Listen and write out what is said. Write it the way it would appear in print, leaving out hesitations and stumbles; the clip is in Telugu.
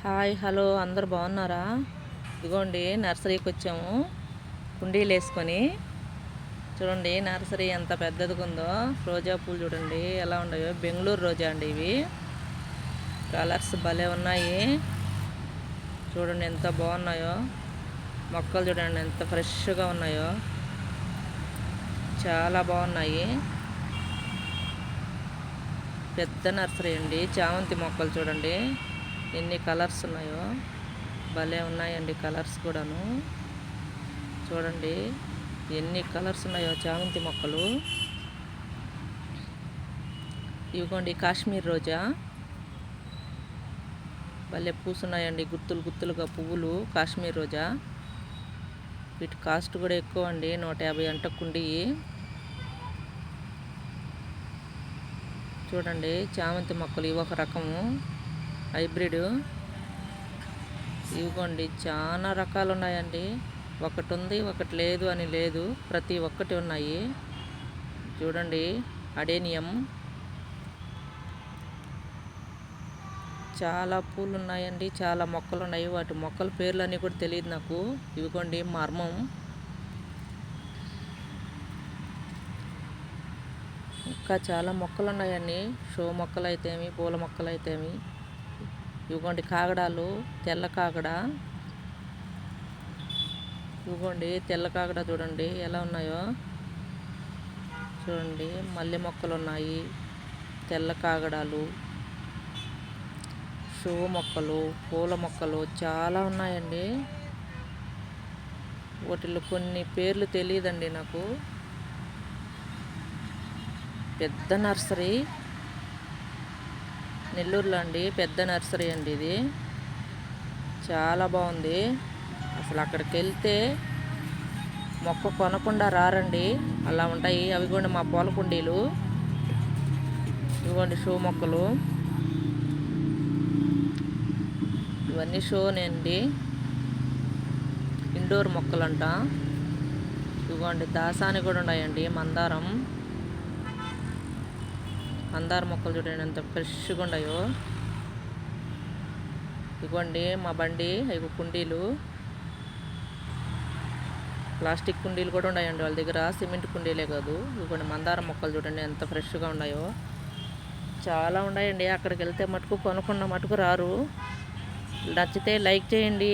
హాయ్ హలో అందరు బాగున్నారా? ఇదిగోండి నర్సరీకి వచ్చాము కుండీలు వేసుకొని. చూడండి నర్సరీ ఎంత పెద్దదిగా ఉందో. రోజా పూలు చూడండి ఎలా ఉన్నాయో. బెంగళూరు రోజా అండి ఇవి. కలర్స్ భలే ఉన్నాయి. చూడండి ఎంత బాగున్నాయో. మొక్కలు చూడండి ఎంత ఫ్రెష్గా ఉన్నాయో. చాలా బాగున్నాయి. పెద్ద నర్సరీ అండి. చామంతి మొక్కలు చూడండి ఎన్ని కలర్స్ ఉన్నాయో. భలే ఉన్నాయండి కలర్స్ కూడాను. చూడండి ఎన్ని కలర్స్ ఉన్నాయో చామంతి మొక్కలు. ఇవిగోండి కాశ్మీర్ రోజా భలే పూసున్నాయండి. గుత్తులు గుత్తులుగా పువ్వులు కాశ్మీర్ రోజా. వీటి కాస్ట్ కూడా ఎక్కువ అండి, 150 అంట కుండీ. చూడండి చామంతి మొక్కలు ఇవి ఒక రకము హైబ్రిడ్. ఇవిగోండి చాలా రకాలు ఉన్నాయండి. ఒకటి ఉంది ఒకటి లేదు అని లేదు, ప్రతి ఒక్కటి ఉన్నాయి. చూడండి అడేనియం చాలా పూలు ఉన్నాయండి, చాలా మొక్కలు ఉన్నాయి. వాటి మొక్కల పేర్లు అన్నీ కూడా తెలియదు నాకు. ఇవిగోండి మర్మం. ఇంకా చాలా మొక్కలు ఉన్నాయండి. షో మొక్కలు అయితేమి పూల మొక్కలు అయితేమి. ఇవిగోండి కాగడాలు, తెల్ల కాగడ. ఇవిగోండి తెల్ల కాగడ చూడండి ఎలా ఉన్నాయో. చూడండి మల్లె మొక్కలు ఉన్నాయి, తెల్ల కాగడాలు, షో మొక్కలు, పూల మొక్కలు చాలా ఉన్నాయండి. వాటిలో కొన్ని పేర్లు తెలియదండి నాకు. పెద్ద నర్సరీ నెల్లూరులో అండి. పెద్ద నర్సరీ అండి ఇది. చాలా బాగుంది. అసలు అక్కడికి వెళ్తే మొక్క కొనకుండా రారండి, అలా ఉంటాయి. అవి కూడా మా పూల కుండీలు. ఇవ్వండి షో మొక్కలు. ఇవన్నీ షోనేండి, ఇండోర్ మొక్కలంట. ఇవ్వండి దాసాని కూడా ఉన్నాయండి. మందారం మొక్కలు చూడండి ఎంత ఫ్రెష్గా ఉన్నాయో. ఇవ్వండి మా బండి ఇవి కుండీలు. ప్లాస్టిక్ కుండీలు కూడా ఉన్నాయండి వాళ్ళ దగ్గర, సిమెంట్ కుండీలే కాదు. ఇవ్వండి మందారం మొక్కలు చూడండి ఎంత ఫ్రెష్గా ఉన్నాయో. చాలా ఉన్నాయండి. అక్కడికి వెళ్తే మటుకు కొనకుండా మటుకు రారు. నచ్చితే లైక్ చేయండి.